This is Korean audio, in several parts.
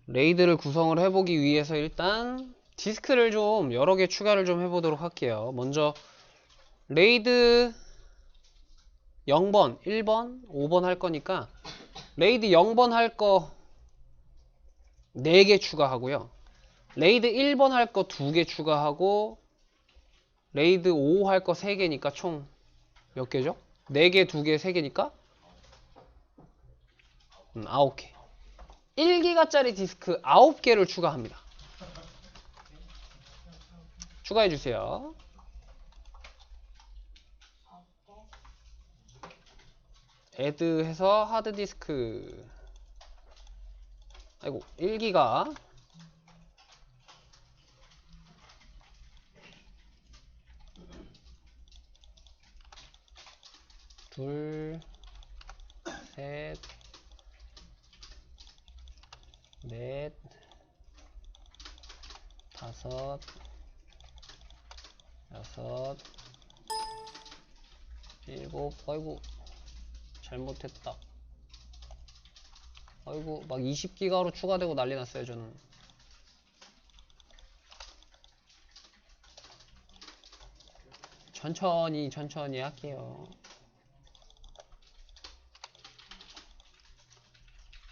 레이드를 구성을 해보기 위해서 일단 디스크를 좀 여러 개 추가를 좀 해보도록 할게요. 먼저 레이드 0번, 1번, 5번 할 거니까 레이드 0번 할 거 4개 추가하고요. 레이드 1번 할 거 2개 추가하고 레이드 5 할 거 3개니까 총 몇 개죠? 4개, 2개, 3개니까 9개. 1기가짜리 디스크 9개를 추가합니다. 추가해주세요. 애드 해서 하드디스크, 아이고, 1기가 둘, 셋, 넷, 다섯, 여섯, 일곱. 아이고 잘못했다. 아이고 막 20기가로 추가되고 난리 났어요. 저는 천천히 할게요.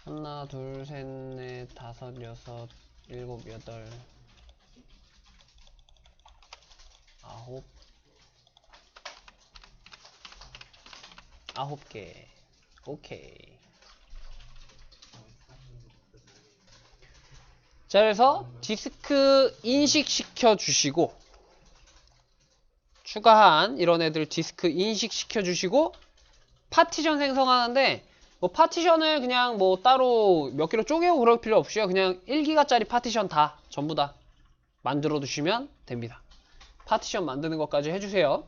하나, 둘, 셋, 넷, 다섯, 여섯, 일곱, 여덟, 아홉 개. 오케이. 자, 그래서 디스크 인식시켜 주시고, 추가한 이런 애들 디스크 인식시켜 주시고, 파티션 생성하는데 뭐 파티션을 그냥 뭐 따로 몇 개로 쪼개고 그럴 필요 없이요. 그냥 1기가짜리 파티션 다 전부 다 만들어 두시면 됩니다. 파티션 만드는 것까지 해주세요.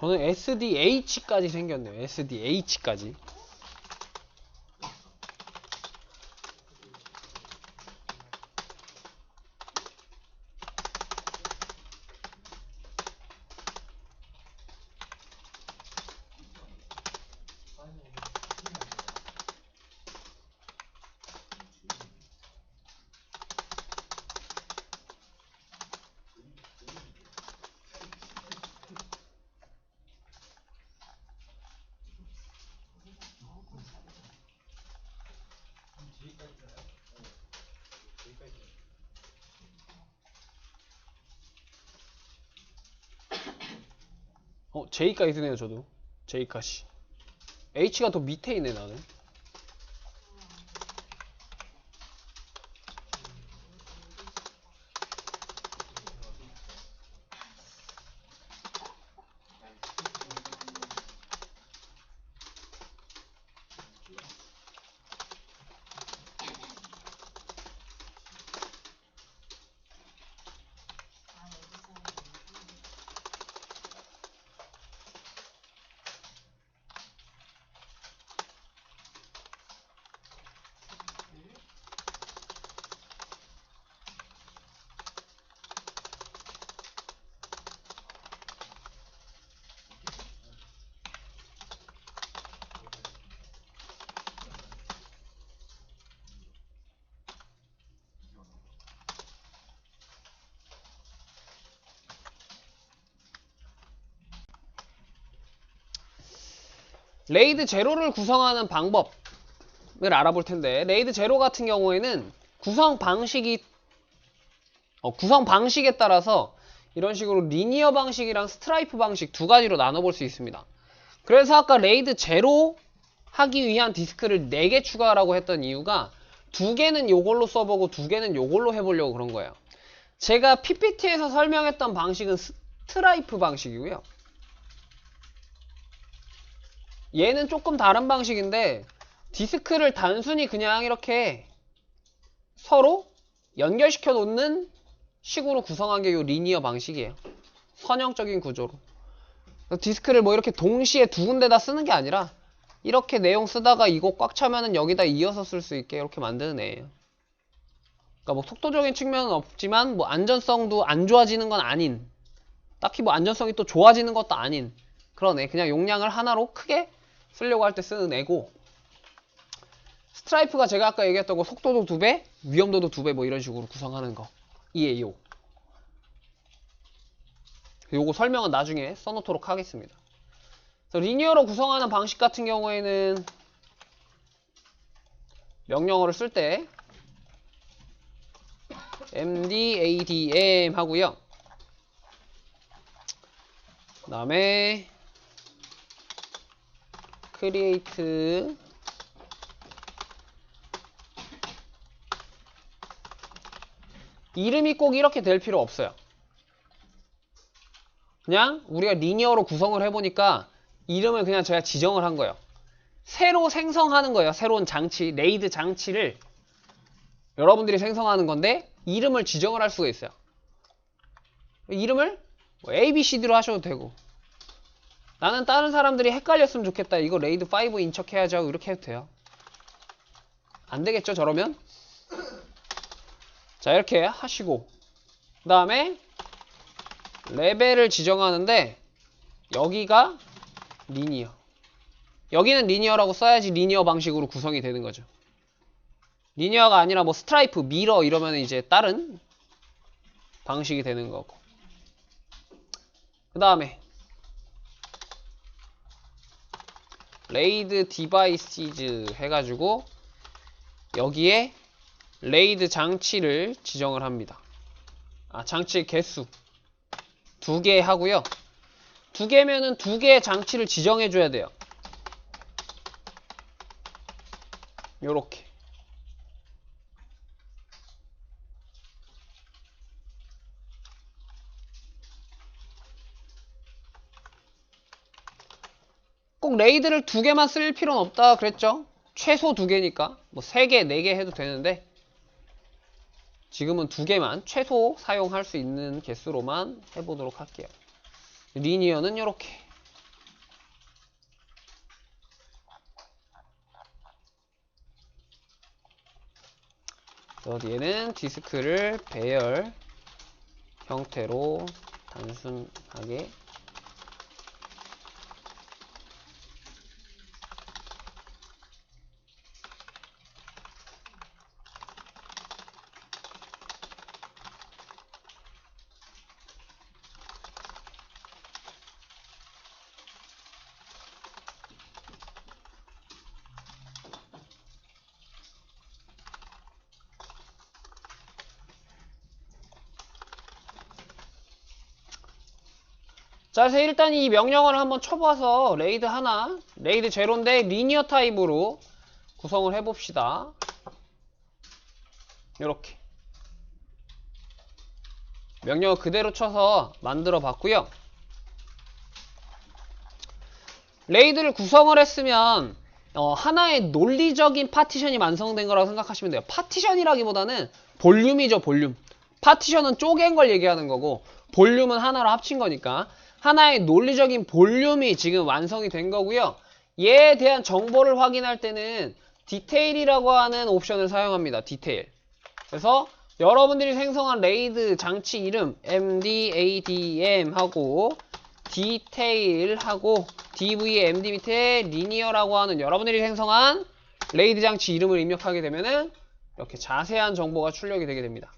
저는 SDH까지 생겼네요. SDH까지. J가 있으네요. 저도 J까지. H가 더 밑에 있네. 나는 레이드 제로를 구성하는 방법을 알아볼 텐데, 레이드 제로 같은 경우에는 구성 방식에 따라서 이런 식으로 리니어 방식이랑 스트라이프 방식 두 가지로 나눠볼 수 있습니다. 그래서 아까 레이드 제로 하기 위한 디스크를 4개 추가하라고 했던 이유가 2개는 요걸로 써보고 2개는 요걸로 해보려고 그런 거예요. 제가 PPT에서 설명했던 방식은 스트라이프 방식이고요. 얘는 조금 다른 방식인데 디스크를 단순히 그냥 이렇게 서로 연결시켜 놓는 식으로 구성한 게 요 리니어 방식이에요. 선형적인 구조로. 디스크를 뭐 이렇게 동시에 두 군데다 쓰는 게 아니라 이렇게 내용 쓰다가 이거 꽉 차면은 여기다 이어서 쓸 수 있게 이렇게 만드는 애예요. 그러니까 뭐 속도적인 측면은 없지만 뭐 안전성도 안 좋아지는 건 아닌, 딱히 뭐 안전성이 또 좋아지는 것도 아닌 그런 애. 그냥 용량을 하나로 크게 쓰려고 할 때 쓰는 애고, 스트라이프가 제가 아까 얘기했던 거 속도도 2배, 위험도도 2배 뭐 이런 식으로 구성하는 거 이에요. 요거 설명은 나중에 써놓도록 하겠습니다. 그래서 리니어로 구성하는 방식 같은 경우에는 명령어를 쓸 때 mdadm 하고요. 그 다음에 create 이름이 꼭 이렇게 될 필요 없어요. 그냥 우리가 리니어로 구성을 해보니까 이름을 그냥 제가 지정을 한 거예요. 새로 생성하는 거예요. 새로운 장치, 레이드 장치를 여러분들이 생성하는 건데 이름을 지정을 할 수가 있어요. 이름을 뭐 A, B, C, D로 하셔도 되고, 나는 다른 사람들이 헷갈렸으면 좋겠다, 이거 레이드 5인 척 해야지 하고 이렇게 해도 돼요. 안 되겠죠, 저러면? 자, 이렇게 하시고, 그 다음에 레벨을 지정하는데 여기가 리니어, 여기는 리니어라고 써야지 리니어 방식으로 구성이 되는 거죠. 리니어가 아니라 뭐 스트라이프, 미러 이러면 이제 다른 방식이 되는 거고, 그 다음에 레이드 디바이시즈 해가지고 여기에 레이드 장치를 지정을 합니다. 장치 개수 2개 하고요. 2개면은 2개의 장치를 지정해 줘야 돼요. 요렇게. 꼭 레이드를 2개만 쓸 필요는 없다 그랬죠? 최소 2개니까 뭐 3개, 4개 해도 되는데 지금은 2개만 최소 사용할 수 있는 개수로만 해보도록 할게요. 리니어는 요렇게. 얘는 디스크를 배열 형태로 단순하게 자, 그래서 일단 이 명령어를 한번 쳐봐서 레이드 하나, 레이드 제로인데 리니어 타입으로 구성을 해봅시다. 요렇게 명령어 그대로 쳐서 만들어 봤고요. 레이드를 구성을 했으면 하나의 논리적인 파티션이 완성된 거라고 생각하시면 돼요. 파티션이라기보다는 볼륨이죠, 볼륨. 파티션은 쪼갠 걸 얘기하는 거고 볼륨은 하나로 합친 거니까 하나의 논리적인 볼륨이 지금 완성이 된 거고요. 얘에 대한 정보를 확인할 때는 디테일이라고 하는 옵션을 사용합니다. 디테일. 그래서 여러분들이 생성한 레이드 장치 이름 mdadm 하고 디테일 하고 dvmd 밑에 리니어라고 하는 여러분들이 생성한 레이드 장치 이름을 입력하게 되면은 이렇게 자세한 정보가 출력이 되게 됩니다.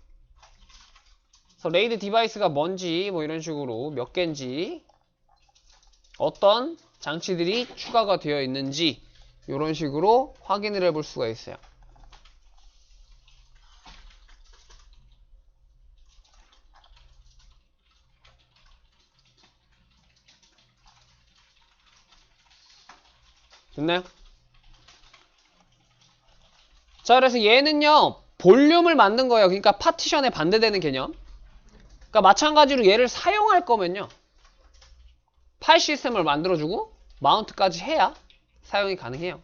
그래서 레이드 디바이스가 뭔지 뭐 이런 식으로 몇 개인지 어떤 장치들이 추가가 되어 있는지 이런 식으로 확인을 해볼 수가 있어요. 됐나요? 자, 그래서 얘는요 볼륨을 만든 거예요. 그러니까 파티션에 반대되는 개념. 그러니까 마찬가지로 얘를 사용할 거면요, 파일 시스템을 만들어주고 마운트까지 해야 사용이 가능해요.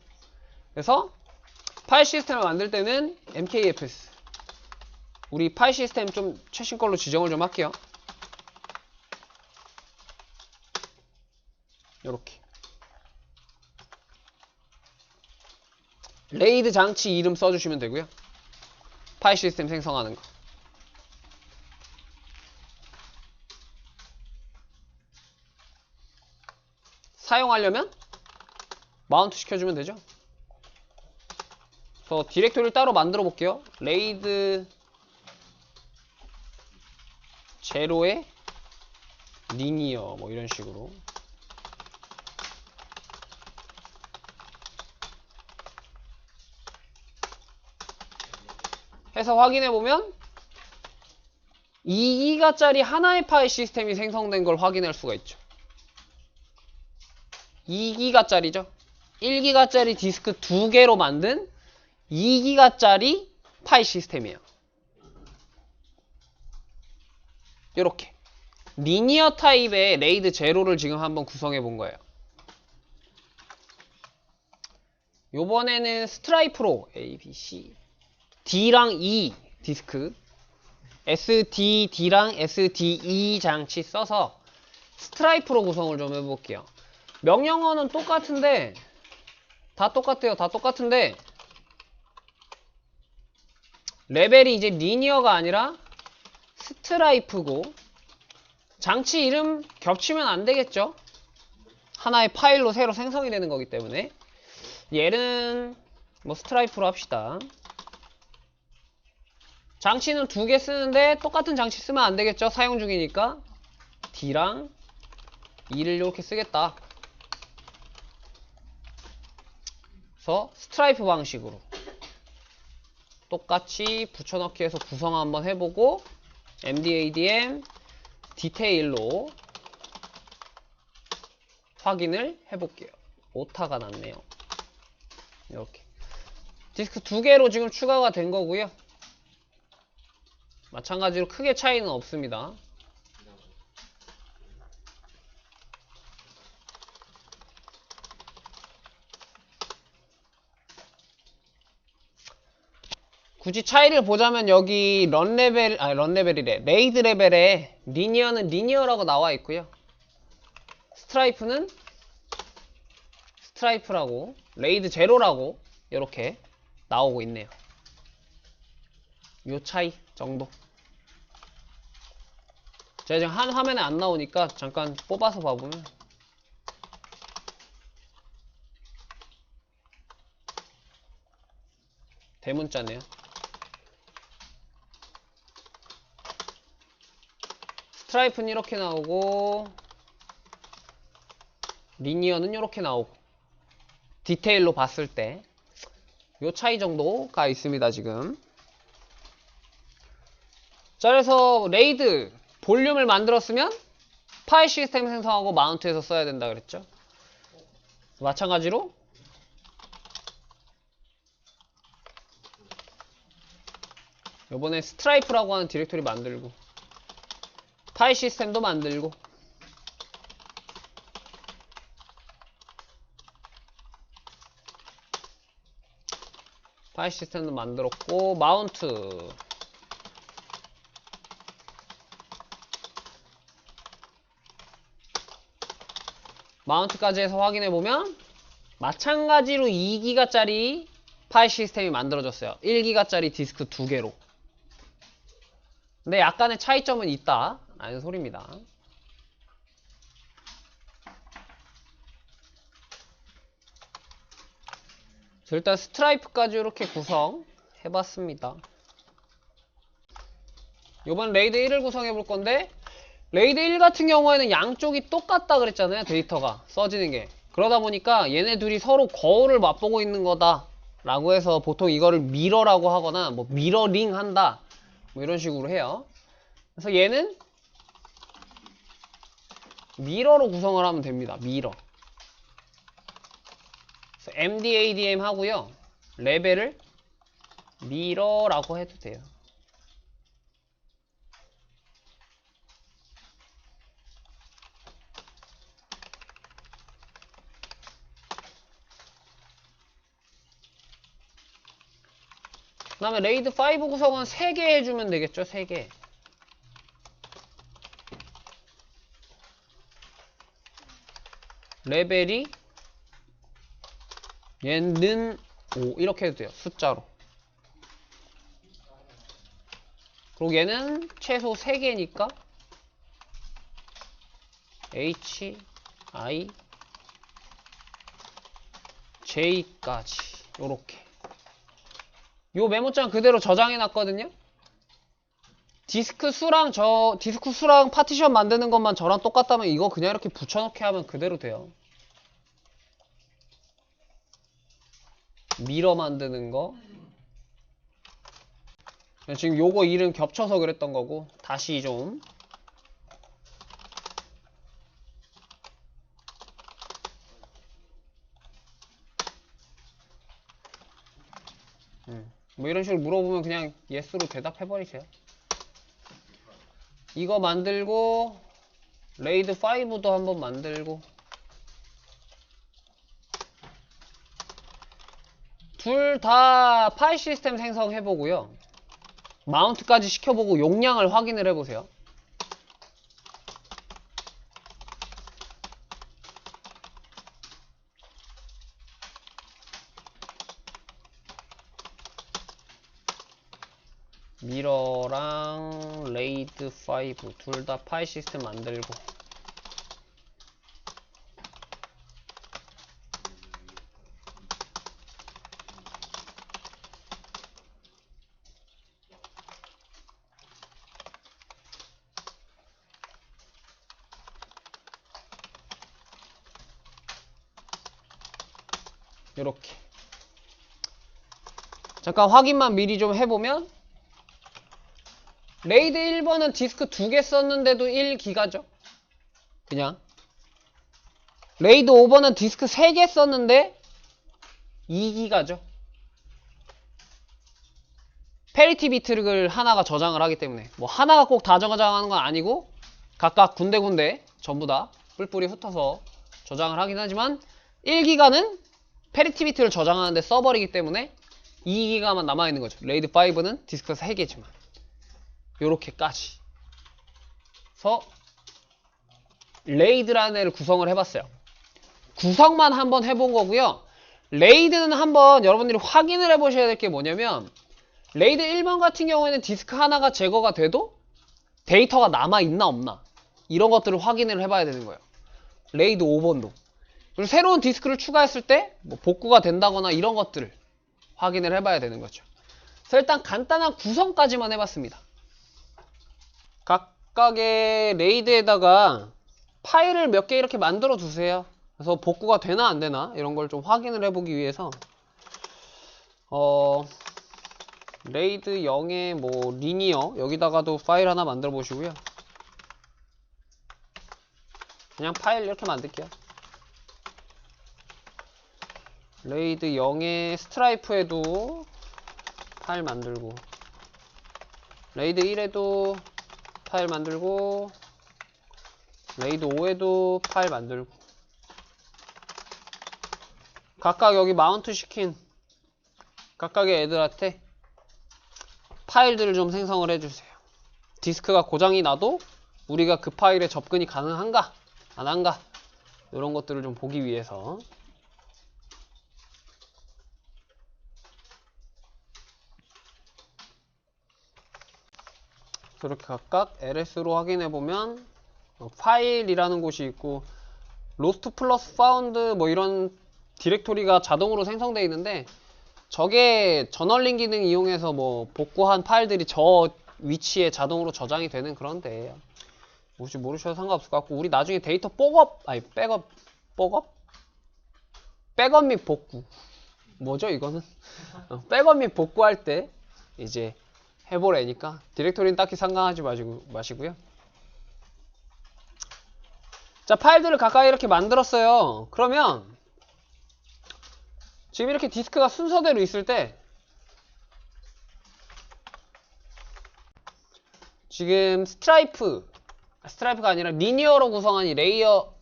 그래서 파일 시스템을 만들 때는 MKFS, 우리 파일 시스템 좀 최신 걸로 지정을 좀 할게요. 요렇게 레이드 장치 이름 써주시면 되고요. 파일 시스템 생성하는 거. 사용하려면 마운트 시켜주면 되죠. 그래서 디렉토리를 따로 만들어 볼게요. 레이드 제로의 리니어 뭐 이런 식으로. 해서 확인해보면 2기가짜리 하나의 파일 시스템이 생성된 걸 확인할 수가 있죠. 2기가짜리죠. 1기가짜리 디스크 2개로 만든 2기가짜리 파일 시스템이에요. 요렇게 리니어 타입의 레이드 제로를 지금 한번 구성해 본 거예요. 요번에는 스트라이프로 A, B, C D랑 E 디스크 SDD랑 SDE 장치 써서 스트라이프로 구성을 좀 해볼게요. 명령어는 똑같은데 다 똑같아요. 다 똑같은데 레벨이 이제 리니어가 아니라 스트라이프고, 장치 이름 겹치면 안 되겠죠? 하나의 파일로 새로 생성이 되는 거기 때문에 얘는 뭐 스트라이프로 합시다. 장치는 2개 쓰는데 똑같은 장치 쓰면 안 되겠죠? 사용 중이니까 D랑 E를 이렇게 쓰겠다. 그래서 스트라이프 방식으로 똑같이 붙여넣기 해서 구성 한번 해보고 MDADM 디테일로 확인을 해볼게요. 오타가 났네요. 이렇게 디스크 2개로 지금 추가가 된 거고요. 마찬가지로 크게 차이는 없습니다. 굳이 차이를 보자면 여기 런레벨이래. 레이드 레벨에 리니어는 리니어라고 나와 있고요. 스트라이프는 스트라이프라고, 레이드 제로라고 이렇게 나오고 있네요. 요 차이 정도. 제가 지금 한 화면에 안 나오니까 잠깐 뽑아서 봐보면 대문자네요. 스트라이프는 이렇게 나오고 리니어는 이렇게 나오고, 디테일로 봤을 때 요 차이 정도가 있습니다 지금. 자, 그래서 레이드 볼륨을 만들었으면 파일 시스템 생성하고 마운트해서 써야 된다 그랬죠. 마찬가지로 요번에 스트라이프라고 하는 디렉토리 만들고 파일 시스템도 만들고 파일 시스템도 만들었고 마운트 마운트까지 해서 확인해보면 마찬가지로 2기가짜리 파일 시스템이 만들어졌어요. 1기가짜리 디스크 2개로. 근데 약간의 차이점은 있다 라는 소리입니다. 일단 스트라이프까지 이렇게 구성해봤습니다. 이번 레이드 1을 구성해볼 건데, 레이드 1 같은 경우에는 양쪽이 똑같다 그랬잖아요. 데이터가 써지는 게. 그러다 보니까 얘네 둘이 서로 거울을 맛보고 있는 거다 라고 해서 보통 이거를 미러라고 하거나 뭐 미러링 한다 뭐 이런 식으로 해요. 그래서 얘는 미러로 구성을 하면 됩니다. 미러. 그래서 MDADM 하고요. 레벨을 미러라고 해도 돼요. 그 다음에 레이드 5 구성은 3개 해주면 되겠죠. 3개. 레벨이 얘는 5 이렇게 해도 돼요. 숫자로. 그리고 얘는 최소 3개니까 H, I, J까지 요렇게. 요 메모장 그대로 저장해 놨거든요. 디스크 수랑 파티션 만드는 것만 저랑 똑같다면 이거 그냥 이렇게 붙여넣기 하면 그대로 돼요. 미러 만드는 거. 지금 요거 이름 겹쳐서 그랬던 거고 다시 좀 뭐 이런 식으로 물어보면 그냥 예스로 대답해버리세요. 이거 만들고 레이드 5도 한번 만들고 둘 다 파일 시스템 생성해보고요. 마운트까지 시켜보고 용량을 확인을 해보세요. 미러랑 레이드 5 둘 다 파일 시스템 만들고 이렇게 잠깐 확인만 미리 좀 해보면 레이드 1번은 디스크 2개 썼는데도 1기가죠. 그냥 레이드 5번은 디스크 3개 썼는데 2기가죠. 페리티 비트를 하나가 저장을 하기 때문에 뭐 하나가 꼭 다 저장하는 건 아니고 각각 군데군데 전부 다 뿔뿔이 흩어서 저장을 하긴 하지만 1기가는 페리티 비트를 저장하는데 써버리기 때문에 2기가만 남아있는 거죠. 레이드 5는 디스크가 3개지만 요렇게까지 그래서 레이드라는 애를 구성을 해봤어요. 구성만 한번 해본 거고요. 레이드는 한번 여러분들이 확인을 해보셔야 될 게 뭐냐면 레이드 1번 같은 경우에는 디스크 하나가 제거가 돼도 데이터가 남아있나 없나 이런 것들을 확인을 해봐야 되는 거예요. 레이드 5번도 그리고 새로운 디스크를 추가했을 때 뭐 복구가 된다거나 이런 것들을 확인을 해봐야 되는 거죠. 그래서 일단 간단한 구성까지만 해봤습니다. 각각의 레이드에다가 파일을 몇 개 이렇게 만들어 두세요. 그래서 복구가 되나 안 되나 이런 걸 좀 확인을 해보기 위해서 레이드 0의 뭐 리니어 여기다가도 파일 하나 만들어 보시고요. 그냥 파일 이렇게 만들게요. 레이드 0의 스트라이프에도 파일 만들고 레이드 1에도 파일 만들고 레이드 5에도 파일 만들고 각각 여기 마운트 시킨 각각의 애들한테 파일들을 좀 생성을 해주세요. 디스크가 고장이 나도 우리가 그 파일에 접근이 가능한가 안한가 이런 것들을 좀 보기 위해서 이렇게 각각 LS로 확인해보면 파일이라는 곳이 있고 로스트 플러스 파운드 뭐 이런 디렉토리가 자동으로 생성되어 있는데 저게 저널링 기능 이용해서 뭐 복구한 파일들이 저 위치에 자동으로 저장이 되는 그런 데예요. 혹시 모르셔도 상관없을 것 같고 우리 나중에 데이터 백업 및 복구 뭐죠 이거는 백업 및 복구할 때 이제 해보래니까 디렉토리는 딱히 상관하지 마시고요. 자, 파일들을 각각 이렇게 만들었어요. 그러면 지금 이렇게 디스크가 순서대로 있을 때 지금 스트라이프가 아니라 리니어로 구성한 이 레이드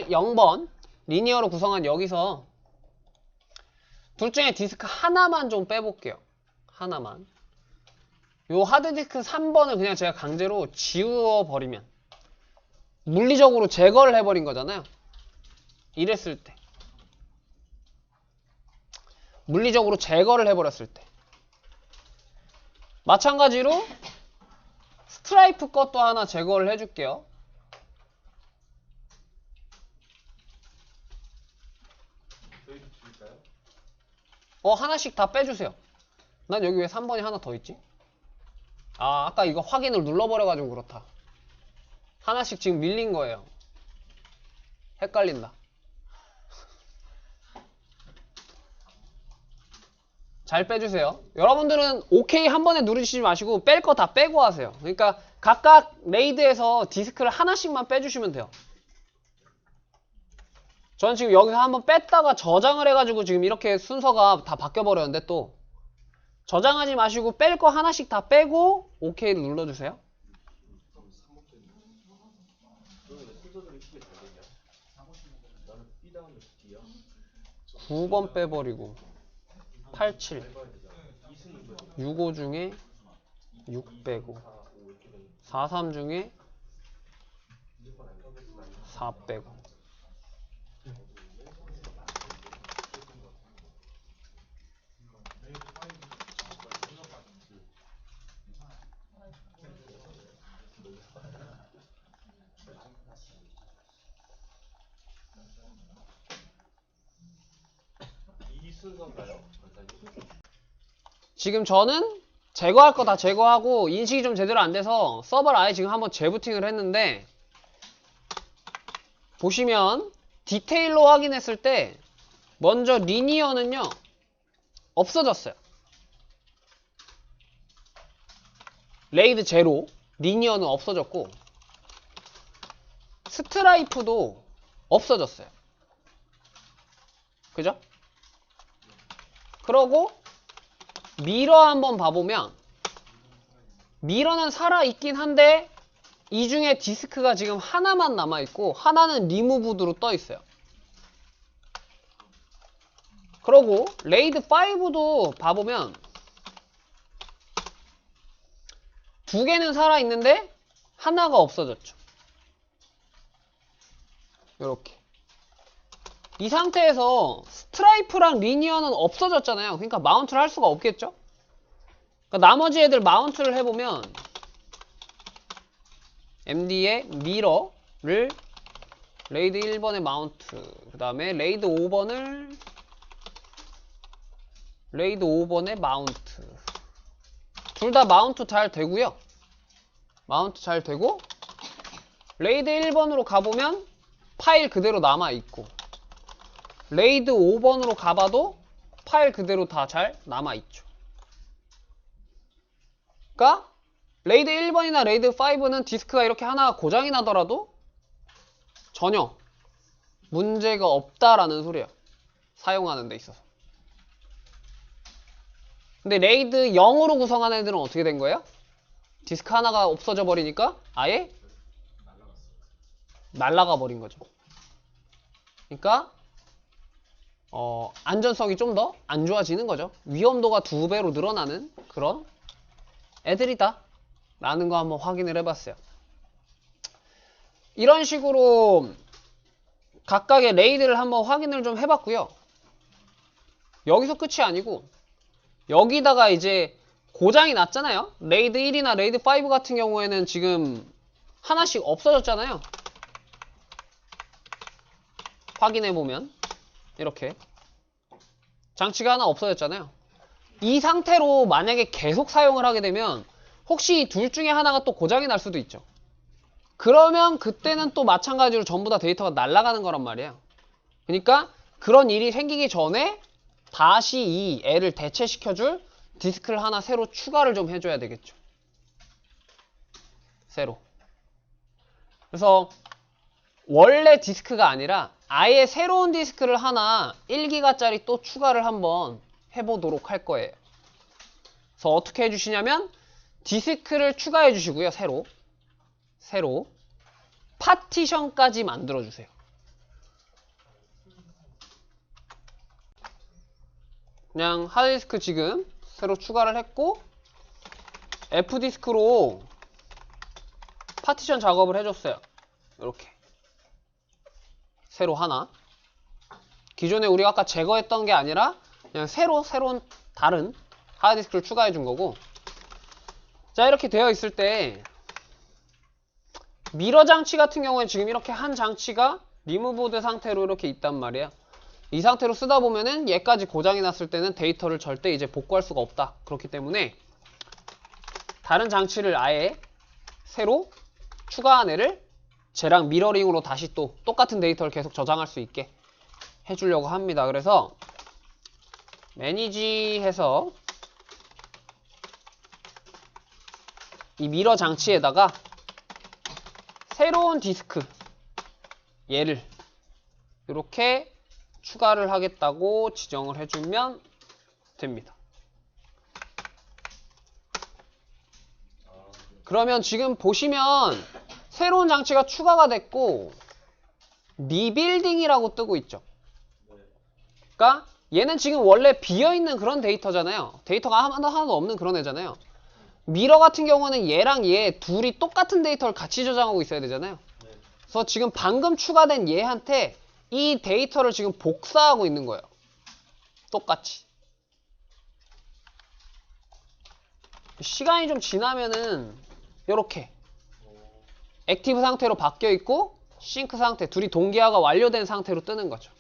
0번 리니어로 구성한 여기서 둘 중에 디스크 하나만 좀 빼볼게요. 하나만. 요 하드디스크 3번을 그냥 제가 강제로 지워버리면 물리적으로 제거를 해버린 거잖아요. 이랬을 때. 물리적으로 제거를 해버렸을 때. 마찬가지로 스트라이프 것도 하나 제거를 해줄게요. 하나씩 다 빼주세요. 난 여기 왜 3번이 하나 더 있지? 아, 아까 이거 확인을 눌러버려가지고 그렇다. 하나씩 지금 밀린 거예요. 헷갈린다. 잘 빼주세요. 여러분들은 OK 한 번에 누르시지 마시고 뺄 거 다 빼고 하세요. 그러니까 각각 레이드에서 디스크를 하나씩만 빼주시면 돼요. 저는 지금 여기서 한번 뺐다가 저장을 해가지고 지금 이렇게 순서가 다 바뀌어버렸는데 또 저장하지 마시고 뺄 거 하나씩 다 빼고 OK를 눌러주세요. 9번 빼버리고 87 65 중에 6 빼고 43 중에 4 빼고 지금 저는 제거할 거 다 제거하고 인식이 좀 제대로 안 돼서 서버를 아예 지금 한번 재부팅을 했는데 보시면 디테일로 확인했을 때 먼저 리니어는요 없어졌어요. 레이드 제로 리니어는 없어졌고 스트라이프도 없어졌어요. 그죠? 그러고 미러 한번 봐보면 미러는 살아있긴 한데 이 중에 디스크가 지금 하나만 남아있고 하나는 리무브드로 떠있어요. 그러고 레이드 5도 봐보면 두 개는 살아있는데 하나가 없어졌죠. 요렇게 이 상태에서 스트라이프랑 리니어는 없어졌잖아요. 그러니까 마운트를 할 수가 없겠죠. 그러니까 나머지 애들 마운트를 해보면 MD의 미러를 레이드 1번에 마운트, 그 다음에 레이드 5번에 마운트. 둘 다 마운트 잘 되고요. 마운트 잘 되고 레이드 1번으로 가보면 파일 그대로 남아있고 레이드 5번으로 가봐도 파일 그대로 다 잘 남아있죠. 그러니까 레이드 1번이나 레이드 5는 디스크가 이렇게 하나가 고장이 나더라도 전혀 문제가 없다라는 소리야. 사용하는 데 있어서. 근데 레이드 0으로 구성하는 애들은 어떻게 된 거예요? 디스크 하나가 없어져 버리니까 아예 날아가 버린 거죠. 그러니까 안전성이 좀 더 안 좋아지는 거죠. 위험도가 2배로 늘어나는 그런 애들이다 라는 거 한번 확인을 해봤어요. 이런 식으로 각각의 레이드를 한번 확인을 좀 해봤고요. 여기서 끝이 아니고 여기다가 이제 고장이 났잖아요. 레이드 1이나 레이드 5 같은 경우에는 지금 하나씩 없어졌잖아요. 확인해보면 이렇게 장치가 하나 없어졌잖아요. 이 상태로 만약에 계속 사용을 하게 되면 혹시 둘 중에 하나가 또 고장이 날 수도 있죠. 그러면 그때는 또 마찬가지로 전부 다 데이터가 날아가는 거란 말이에요. 그러니까 그런 일이 생기기 전에 다시 이 애를 대체시켜줄 디스크를 하나 새로 추가를 좀 해줘야 되겠죠. 새로. 그래서 원래 디스크가 아니라 아예 새로운 디스크를 하나 1기가짜리 또 추가를 한번 해보도록 할 거예요. 그래서 어떻게 해주시냐면 디스크를 추가해 주시고요. 새로 파티션까지 만들어 주세요. 그냥 하드디스크 지금 새로 추가를 했고 F디스크로 파티션 작업을 해줬어요. 이렇게 새로 하나. 기존에 우리가 아까 제거했던 게 아니라 그냥 새로운 다른 하드디스크를 추가해 준 거고. 자, 이렇게 되어 있을 때 미러 장치 같은 경우에 지금 이렇게 한 장치가 리무보드 상태로 이렇게 있단 말이에요. 이 상태로 쓰다 보면은 얘까지 고장이 났을 때는 데이터를 절대 이제 복구할 수가 없다. 그렇기 때문에 다른 장치를 아예 새로 추가한 애를 쟤랑 미러링으로 다시 또 똑같은 데이터를 계속 저장할 수 있게 해주려고 합니다. 그래서 매니지 해서 이 미러 장치에다가 새로운 디스크 얘를 이렇게 추가를 하겠다고 지정을 해주면 됩니다. 그러면 지금 보시면 새로운 장치가 추가가 됐고 리빌딩이라고 뜨고 있죠. 그러니까 얘는 지금 원래 비어있는 그런 데이터잖아요. 데이터가 하나도 없는 그런 애잖아요. 미러 같은 경우는 얘랑 얘 둘이 똑같은 데이터를 같이 저장하고 있어야 되잖아요. 그래서 지금 방금 추가된 얘한테 이 데이터를 지금 복사하고 있는 거예요. 똑같이. 시간이 좀 지나면은 요렇게 액티브 상태로 바뀌어 있고 싱크 상태, 둘이 동기화가 완료된 상태로 뜨는 거죠.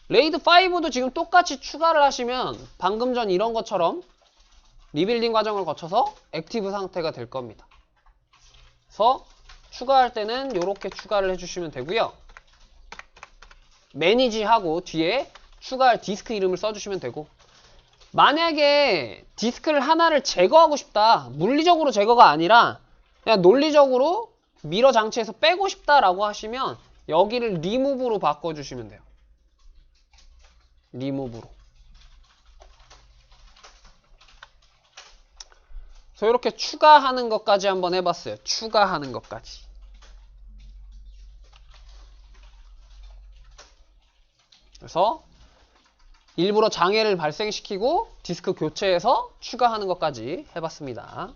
레이드 5도 지금 똑같이 추가를 하시면 방금 전 이런 것처럼 리빌딩 과정을 거쳐서 액티브 상태가 될 겁니다. 그래서 추가할 때는 이렇게 추가를 해주시면 되고요. 매니지하고 뒤에 추가할 디스크 이름을 써주시면 되고, 만약에 디스크를 하나를 제거하고 싶다, 물리적으로 제거가 아니라 그냥 논리적으로 미러 장치에서 빼고 싶다라고 하시면 여기를 리무브로 바꿔주시면 돼요. 리무브로. 그래서 이렇게 추가하는 것까지 한번 해봤어요. 추가하는 것까지. 그래서 일부러 장애를 발생시키고 디스크 교체해서 추가하는 것까지 해봤습니다.